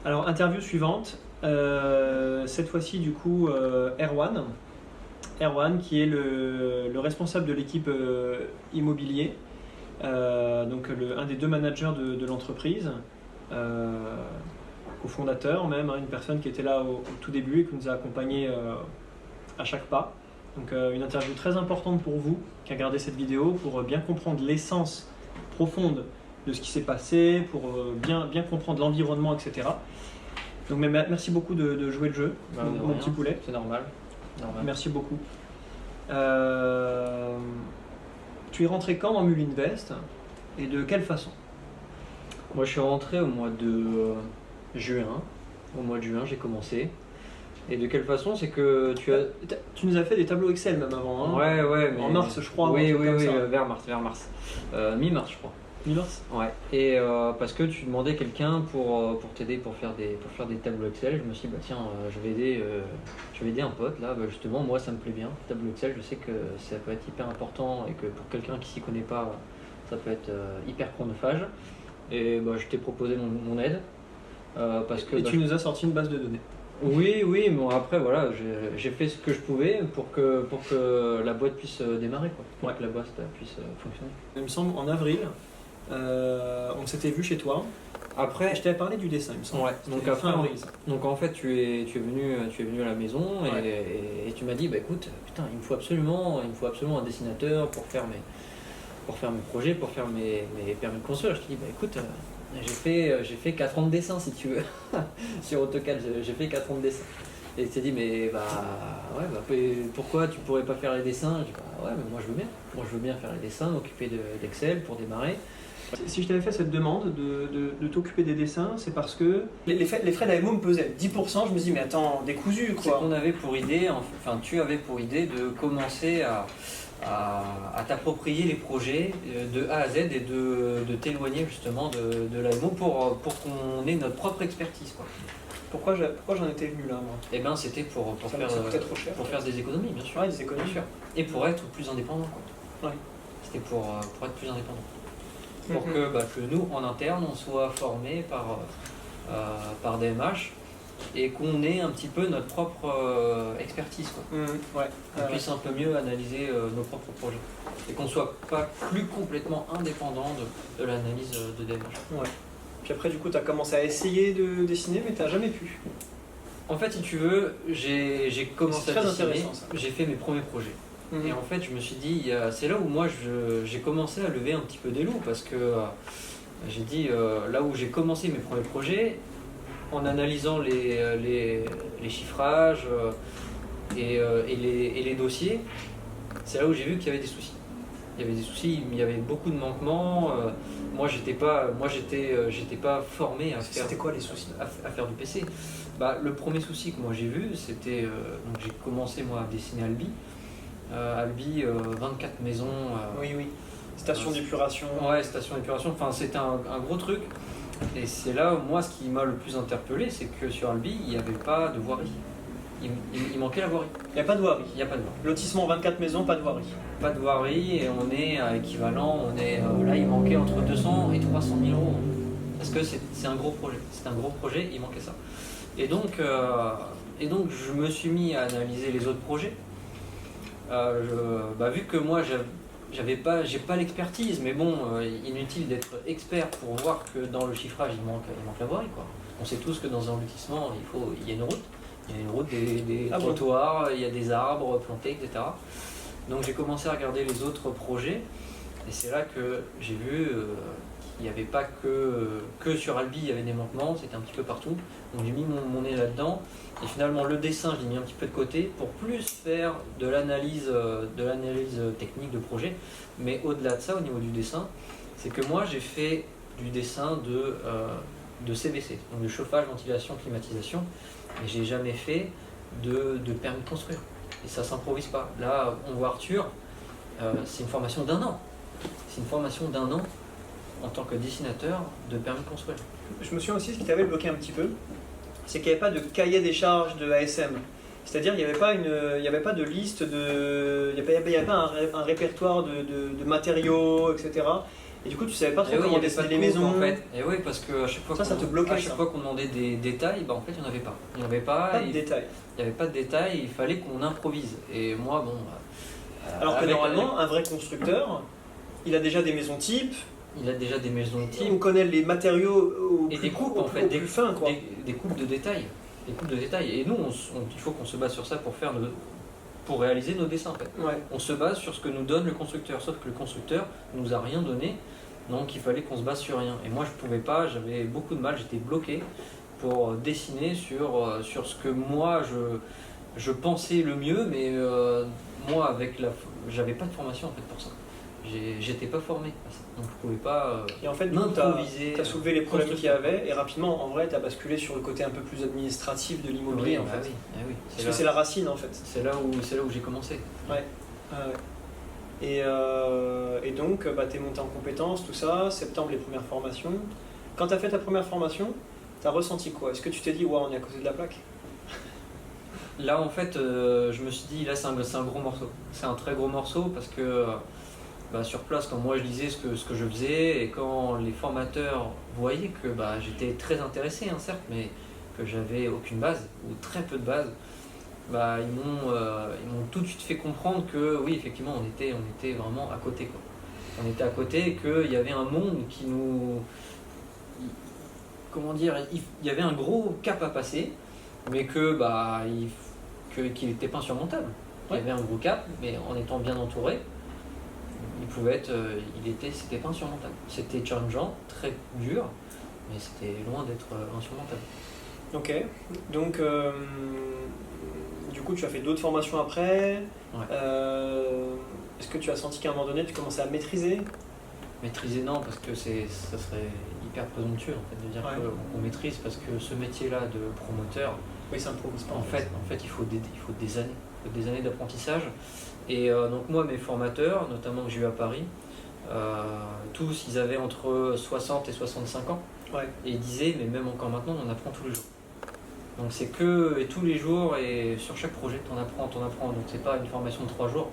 Alors, interview suivante. Cette fois-ci, du coup, Erwan. Erwan, qui est le responsable de l'équipe immobilier, donc un des deux managers de l'entreprise, cofondateur même, hein, une personne qui était là au tout début et qui nous a accompagnés à chaque pas. Donc une interview très importante pour vous qui regardez cette vidéo pour bien comprendre l'essence profonde de ce qui s'est passé, pour bien comprendre l'environnement, etc. Donc merci beaucoup de jouer le jeu, mon petit poulet. C'est normal. Merci beaucoup. Tu es rentré quand en Mulinvest et de quelle façon? Moi, je suis rentré au mois de juin. Au mois de juin, j'ai commencé. Et de quelle façon? C'est que tu nous as fait des tableaux Excel même avant, hein? Ouais, mais... En mars, je crois. Oui, vers mars. Mi-mars, je crois. Mi-mars? Ouais. Et parce que tu demandais quelqu'un pour t'aider pour faire des tableaux Excel. Je me suis dit, bah tiens, je vais aider un pote là. Bah, justement, moi, ça me plaît bien. Tableau Excel, je sais que ça peut être hyper important et que pour quelqu'un qui s'y connaît pas, ça peut être hyper chronophage. Et bah, je t'ai proposé mon aide. Parce que, tu nous as sorti une base de données. Oui, mais bon, après voilà, j'ai fait ce que je pouvais pour que la boîte puisse démarrer, quoi. Pour que la boîte puisse fonctionner. Il me semble en avril, on s'était vu chez toi. Après, je t'avais parlé du dessin, il me semble. Ouais. Donc après, avril. Donc en fait, tu es venu à la maison et tu m'as dit, bah écoute, putain, il me faut absolument un dessinateur pour faire mes projets, pour faire mes permis de construire. Je te dis, bah écoute. J'ai fait 4 ans de dessin, si tu veux. Sur AutoCAD, j'ai fait 4 ans de dessin. Et tu t'es dit, mais pourquoi tu pourrais pas faire les dessins? Je dis, bah ouais, mais moi je veux bien. Moi je veux bien faire les dessins, m'occuper d'Excel pour démarrer. Si je t'avais fait cette demande de t'occuper des dessins, c'est parce que les frais d'AMO me pesaient 10%. Je me dis, mais attends, décousu quoi. C'est qu'on avait pour idée, tu avais pour idée de commencer à t'approprier les projets de A à Z et de t'éloigner justement de l'AMO pour qu'on ait notre propre expertise, quoi. Pourquoi j'en étais venu là, moi? Eh bien, c'était pour faire des économies, bien sûr. Ouais, des économies. Bien sûr. Et pour être plus indépendant, quoi. Ouais. C'était pour être plus indépendant. Pour que nous, en interne, on soit formés par DMH et qu'on ait un petit peu notre propre expertise, quoi. Qu'on puisse un peu mieux analyser nos propres projets et qu'on ne soit pas plus complètement indépendant de l'analyse de DMH. Ouais. Puis après, du coup, tu as commencé à essayer de dessiner, mais tu n'as jamais pu. En fait, si tu veux, j'ai commencé à dessiner, j'ai fait mes premiers projets. Et en fait, je me suis dit, c'est là où moi j'ai commencé à lever un petit peu des loups parce que j'ai dit, là où j'ai commencé mes premiers projets, en analysant les chiffrages et les dossiers, c'est là où j'ai vu qu'il y avait des soucis. Il y avait des soucis, il y avait beaucoup de manquements. Moi, j'étais pas formé à faire. C'était quoi les soucis? À faire du PC. Bah, le premier souci que moi j'ai vu, c'était donc j'ai commencé moi à dessiner Albi. Albi, 24 maisons. Oui. Station d'épuration. Ouais, station d'épuration. Enfin, c'était un gros truc. Et c'est là, moi, ce qui m'a le plus interpellé, c'est que sur Albi, il n'y avait pas de voirie. Il manquait la voirie. Il n'y a pas de voirie. Il n'y a pas de voirie. Lotissement 24 maisons, pas de voirie. Pas de voirie, et on est à équivalent, là, il manquait entre 200 et 300 000 euros. Parce que c'est un gros projet. C'est un gros projet, il manquait ça. Et donc, je me suis mis à analyser les autres projets. Vu que moi, j'ai pas l'expertise, mais bon, inutile d'être expert pour voir que dans le chiffrage, il manque la voirie, quoi. On sait tous que dans un lotissement, il y a une route. Il y a une route, des trottoirs, il y a des arbres plantés, etc. Donc j'ai commencé à regarder les autres projets et c'est là que j'ai vu qu'il n'y avait pas que sur Albi, il y avait des manquements, c'était un petit peu partout. Donc j'ai mis mon nez là-dedans et finalement le dessin, je l'ai mis un petit peu de côté pour plus faire de l'analyse technique de projet. Mais au-delà de ça, au niveau du dessin, c'est que moi j'ai fait du dessin de CVC, donc de chauffage, ventilation, climatisation. Mais j'ai jamais fait de permis de construire. Et ça s'improvise pas. Là, on voit Arthur, c'est une formation d'1 an. C'est une formation d'1 an en tant que dessinateur de permis de construire. Je me souviens aussi, ce qui t'avait bloqué un petit peu, c'est qu'il n'y avait pas de cahier des charges de ASM. C'est-à-dire qu'il n'y avait pas de liste, il n'y avait pas un répertoire de matériaux, etc. Et du coup, tu savais pas trop Et oui, il y comment avait dessiner pas de les coupe, maisons. en fait. Et oui, parce que à chaque fois Ça te bloquait, à chaque ça. fois qu'on demandait des détails, bah, en fait, il n'y en avait pas. Il n'y en avait pas. Pas de et détails. il n'y avait pas de détails, il fallait qu'on improvise. Et moi, bon. Alors que avec- normalement, un vrai constructeur, il a déjà des maisons types, il a déjà des maisons de type on connaît les matériaux au et plus des coupes, au en plus- fait, au plus fin, quoi. des coupes de détails. Des coupes de détails. Et nous, il faut qu'on se base sur ça pour réaliser nos dessins, en fait. Ouais. On se base sur ce que nous donne le constructeur, sauf que le constructeur nous a rien donné, donc il fallait qu'on se base sur rien. Et moi je pouvais pas, j'avais beaucoup de mal, j'étais bloqué pour dessiner sur ce que moi je pensais le mieux, mais moi j'avais pas de formation en fait pour ça. J'étais pas formé à ça, donc je pouvais pas Et en fait, du coup, tu m'improviser. as soulevé les problèmes qu'il y avait, et rapidement, en vrai, tu as basculé sur le côté un peu plus administratif de l'immobilier, en fait. Oui, oui. Parce que c'est la racine, en fait. C'est là où j'ai commencé. Ouais. Et donc, tu es monté en compétences, tout ça, septembre, les premières formations. Quand tu as fait ta première formation, tu as ressenti quoi? Est-ce que tu t'es dit, ouais, on est à côté de la plaque? Là, en fait, je me suis dit, là, c'est un gros morceau. C'est un très gros morceau parce que sur place, quand moi je disais ce que je faisais et quand les formateurs voyaient que j'étais très intéressé, hein, certes, mais que j'avais aucune base ou très peu de base, ils m'ont tout de suite fait comprendre que oui, effectivement, on était vraiment à côté, quoi. On était à côté et qu'il y avait un monde qui nous. Comment dire? Il y avait un gros cap à passer, mais qu'il n'était pas insurmontable. Il y avait un gros cap, mais en étant bien entouré, c'était pas insurmontable. C'était challengeant, très dur, mais c'était loin d'être insurmontable. Ok, donc du coup tu as fait d'autres formations après. Ouais. Est-ce que tu as senti qu'à un moment donné tu commençais à maîtriser? Maîtriser, non, parce que ça serait hyper présomptueux en fait, de dire qu'on maîtrise, parce que ce métier-là de promoteur, oui, ça improvise pas. En fait, il faut des années d'apprentissage. Et donc moi, mes formateurs, notamment que j'ai eu à Paris, tous, ils avaient entre 60 et 65 ans. Ouais. Et ils disaient, mais même encore maintenant, on en apprend tous les jours. Donc c'est et tous les jours, et sur chaque projet, tu en apprends. Donc c'est pas une formation de 3 jours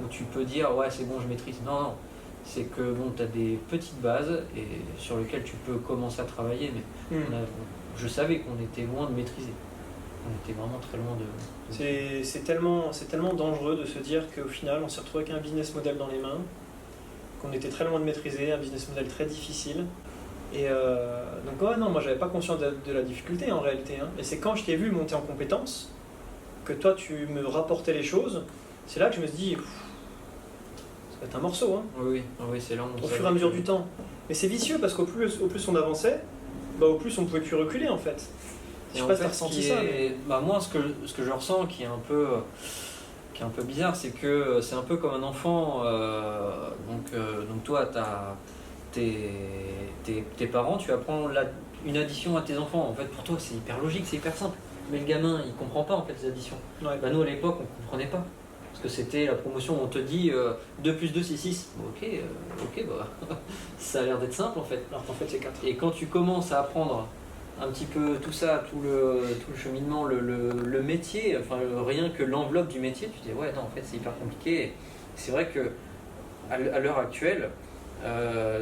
où tu peux dire, ouais, c'est bon, je maîtrise. Non. C'est que bon, tu as des petites bases et sur lesquelles tu peux commencer à travailler, mais je savais qu'on était loin de maîtriser. On était vraiment très loin de... C'est tellement dangereux de se dire qu'au final, on s'est retrouvé avec un business model dans les mains, qu'on était très loin de maîtriser, un business model très difficile. Et donc, non, moi, j'avais pas conscience de la difficulté en réalité. Hein. Et c'est quand je t'ai vu monter en compétences, que toi, tu me rapportais les choses, c'est là que je me suis dit, ça va être un morceau. Hein. Oui, c'est là. Au fur et à mesure du temps. Mais c'est vicieux parce qu'au plus on avançait, au plus on pouvait plus reculer en fait. Je sais pas si t'as ressenti ça. Mais... moi, ce que je ressens qui est un peu bizarre, c'est que c'est un peu comme un enfant. Donc toi, tes parents, tu apprends une addition à tes enfants. En fait, pour toi, c'est hyper logique, c'est hyper simple. Mais le gamin, il comprend pas en fait les additions. Ouais. Nous, à l'époque, on comprenait pas. Parce que c'était la promotion où on te dit 2 plus 2 c'est 6. Ok, ça a l'air d'être simple en fait. Alors qu'en fait c'est 4. Et quand tu commences à apprendre un petit peu tout ça, tout le cheminement, le métier, enfin rien que l'enveloppe du métier, tu te dis ouais non en fait c'est hyper compliqué. Et c'est vrai que à l'heure actuelle,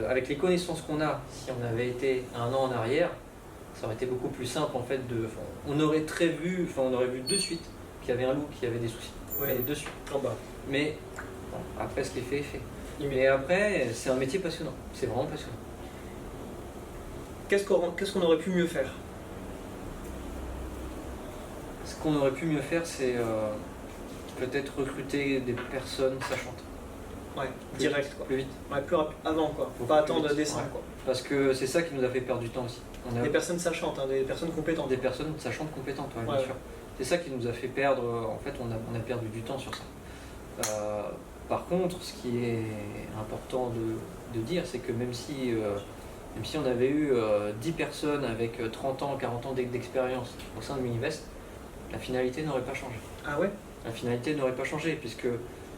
avec les connaissances qu'on a, si on avait été un an en arrière, ça aurait été beaucoup plus simple en fait on aurait vu de suite qu'il y avait un loup, qu'il y avait des soucis. Ouais. De suite. En bas. Mais bon, après ce qui est fait est fait. Mais après c'est un métier passionnant, c'est vraiment passionnant. Qu'est-ce qu'on aurait pu mieux faire? Ce qu'on aurait pu mieux faire, c'est peut-être recruter des personnes sachantes. Ouais, direct quoi. Plus vite. Ouais, plus rapide. Avant quoi. Faut pas attendre dessin quoi. Parce que c'est ça qui nous a fait perdre du temps aussi. Des personnes sachantes, hein, des personnes compétentes. Des personnes sachantes compétentes, bien sûr. C'est ça qui nous a fait perdre, en fait on a perdu du temps sur ça. Par contre, ce qui est important de dire, c'est que même si on avait eu 10 personnes avec 30 ans, 40 ans d'expérience au sein de Minivest, la finalité n'aurait pas changé. Ah ouais? La finalité n'aurait pas changé, puisque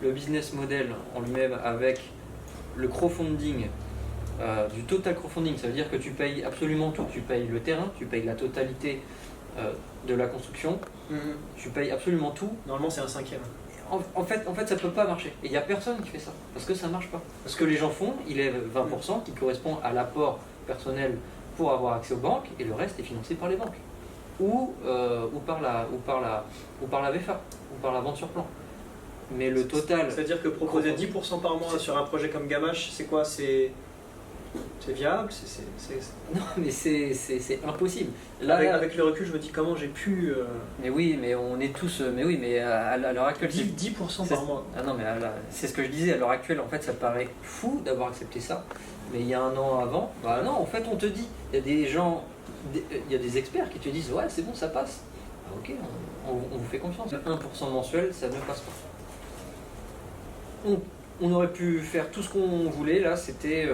le business model en lui-même, avec le crowdfunding, du total crowdfunding, ça veut dire que tu payes absolument tout, tu payes le terrain, tu payes la totalité de la construction, tu payes absolument tout. Normalement c'est un 5e. En fait, ça peut pas marcher. Et il n'y a personne qui fait ça, parce que ça marche pas. Parce que les gens font, ils lèvent 20% qui correspond à l'apport personnel pour avoir accès aux banques, et le reste est financé par les banques. Ou par la VFA, ou par la vente sur plan. Mais le total... C'est-à-dire que proposer 10% par mois sur un projet comme Gamache, c'est quoi? C'est viable? Non, mais c'est impossible. Là, avec le recul, je me dis comment j'ai pu... Mais oui, mais on est tous... Mais oui, mais à l'heure actuelle... 10% par mois. Ah non, mais c'est ce que je disais, à l'heure actuelle, en fait, ça paraît fou d'avoir accepté ça. Mais il y a un an avant, bah non, en fait, on te dit, il y a des gens, il y a des experts qui te disent, ouais, c'est bon, ça passe. Ah, ok, on vous fait confiance. 1% mensuel, ça ne passe pas. On aurait pu faire tout ce qu'on voulait, là, c'était...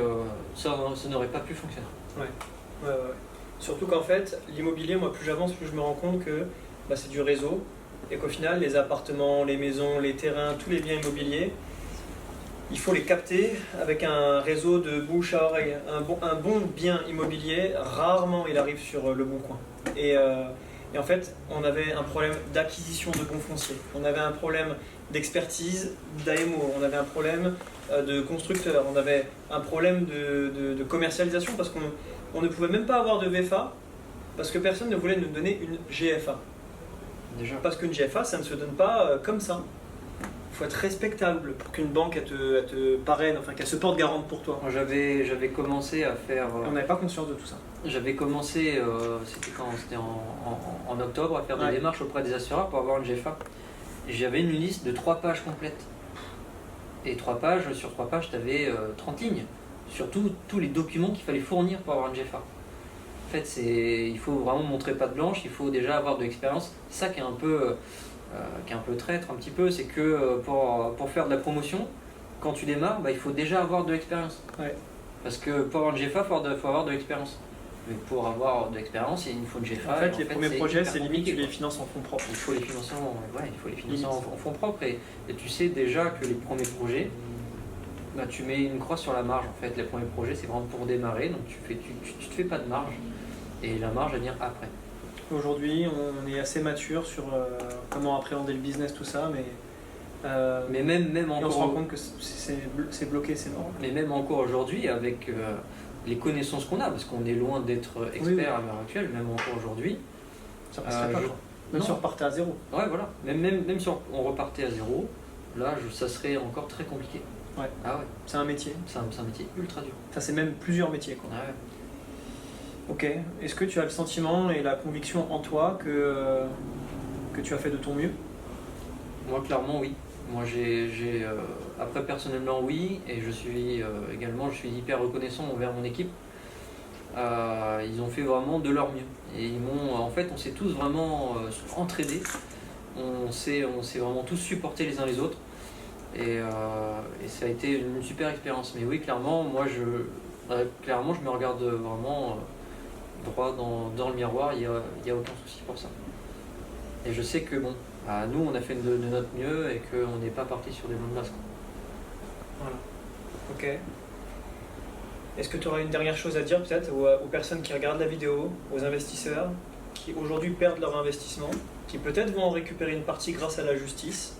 ça n'aurait pas pu fonctionner. Ouais. Surtout qu'en fait, l'immobilier, moi, plus j'avance, plus je me rends compte que bah, c'est du réseau, et qu'au final, les appartements, les maisons, les terrains, tous les biens immobiliers, il faut les capter avec un réseau de bouche à oreille. Un bon bien immobilier, rarement il arrive sur le bon coin. Et en fait, on avait un problème d'acquisition de bons fonciers. On avait un problème d'expertise d'AMO. On avait un problème de constructeur. On avait un problème de commercialisation parce qu'on ne pouvait même pas avoir de VFA parce que personne ne voulait nous donner une GFA. Déjà. Parce qu'une GFA, ça ne se donne pas comme ça. Il faut être respectable pour qu'une banque elle te parraine, enfin qu'elle se porte garante pour toi. Moi, j'avais commencé à faire... On n'avait pas conscience de tout ça. J'avais commencé, c'était en octobre, à faire des démarches auprès des assureurs pour avoir une GFA. J'avais une liste de 3 pages complètes. Et 3 pages, sur 3 pages, tu avais 30 lignes. Sur tous les documents qu'il fallait fournir pour avoir une GFA. En fait, il faut vraiment montrer patte blanche, il faut déjà avoir de l'expérience. C'est ça qui est un peu traître un petit peu, c'est que pour faire de la promotion, quand tu démarres, bah, il faut déjà avoir de l'expérience. Ouais. Parce que pour avoir une GFA, il faut avoir de l'expérience. Mais pour avoir de l'expérience, il faut une GFA. En fait, les premiers projets, c'est limite, tu les finances en fonds propres. Il faut les financer en fonds propres. Et tu sais déjà que les premiers projets, bah, tu mets une croix sur la marge. En fait, les premiers projets, c'est vraiment pour démarrer, donc tu te fais pas de marge. Et la marge, elle vient après. Aujourd'hui, on est assez mature sur comment appréhender le business, tout ça, mais même encore... on se rend compte que c'est bloqué, c'est mort. Mais même encore aujourd'hui, avec les connaissances qu'on a, parce qu'on est loin d'être expert à l'heure actuelle, même encore aujourd'hui... Ça passerait pas, quoi. Même si on repartait à zéro. Ouais, voilà. Même si on repartait à zéro, là, ça serait encore très compliqué. Ouais. Ah ouais. C'est un métier. C'est un métier ultra dur. Ça, c'est même plusieurs métiers, quoi. Ah ouais. Ok. Est-ce que tu as le sentiment et la conviction en toi que tu as fait de ton mieux? Moi, clairement, oui. Moi, après, personnellement, oui. Et je suis hyper reconnaissant envers mon équipe. Ils ont fait vraiment de leur mieux. Et en fait, on s'est tous vraiment entraidés. On s'est vraiment tous supportés les uns les autres. Et ça a été une super expérience. Mais oui, clairement, moi, je me regarde vraiment droit dans le miroir. Il y a aucun souci pour ça. Et je sais que nous, on a fait de notre mieux et qu'on n'est pas parti sur des bonnes bases. Voilà. Ok. Est-ce que tu auras une dernière chose à dire peut-être aux personnes qui regardent la vidéo, aux investisseurs qui aujourd'hui perdent leur investissement, qui peut-être vont en récupérer une partie grâce à la justice,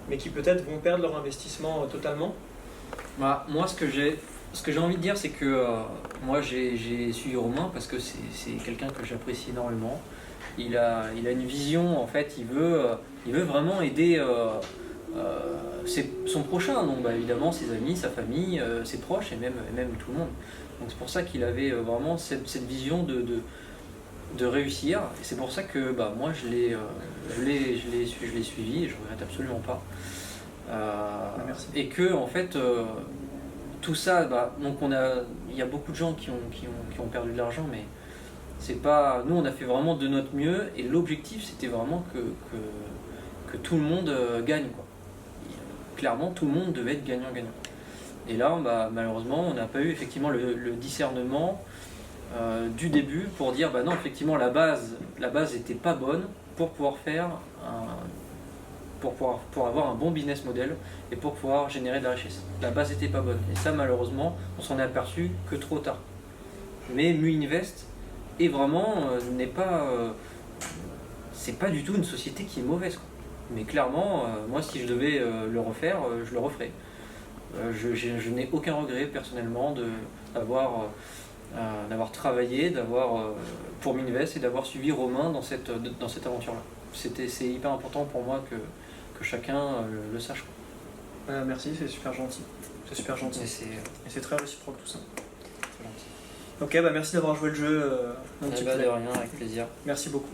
mais qui peut-être vont perdre leur investissement totalement? Moi, ce que j'ai envie de dire, c'est que moi, j'ai suivi Romain parce que c'est quelqu'un que j'apprécie énormément. Il a une vision, en fait, il veut vraiment aider son prochain, donc évidemment ses amis, sa famille, ses proches et même tout le monde. Donc c'est pour ça qu'il avait vraiment cette vision de réussir. Et c'est pour ça que moi je l'ai suivi et je ne regrette absolument pas. Merci. Et que en fait tout ça, donc il y a beaucoup de gens qui ont perdu de l'argent, mais c'est pas, nous on a fait vraiment de notre mieux et l'objectif c'était vraiment que tout le monde gagne, quoi. Clairement tout le monde devait être gagnant-gagnant. Et là malheureusement on n'a pas eu effectivement le discernement du début pour dire non, effectivement la base était pas bonne pour pouvoir faire pour avoir un bon business model et pour pouvoir générer de la richesse. La base était pas bonne et ça malheureusement on s'en est aperçu que trop tard. Mais Muinvest est vraiment c'est pas du tout une société qui est mauvaise, quoi. Mais clairement, moi, si je devais le refaire, je le referais. Je n'ai aucun regret personnellement d'avoir travaillé pour Minvest et d'avoir suivi Romain dans cette aventure-là. C'est hyper important pour moi que chacun le sache. Merci, c'est super gentil. C'est super gentil. Et c'est très réciproque tout ça. Ok, merci d'avoir joué le jeu. Un petit peu. De rien, avec plaisir. Merci beaucoup.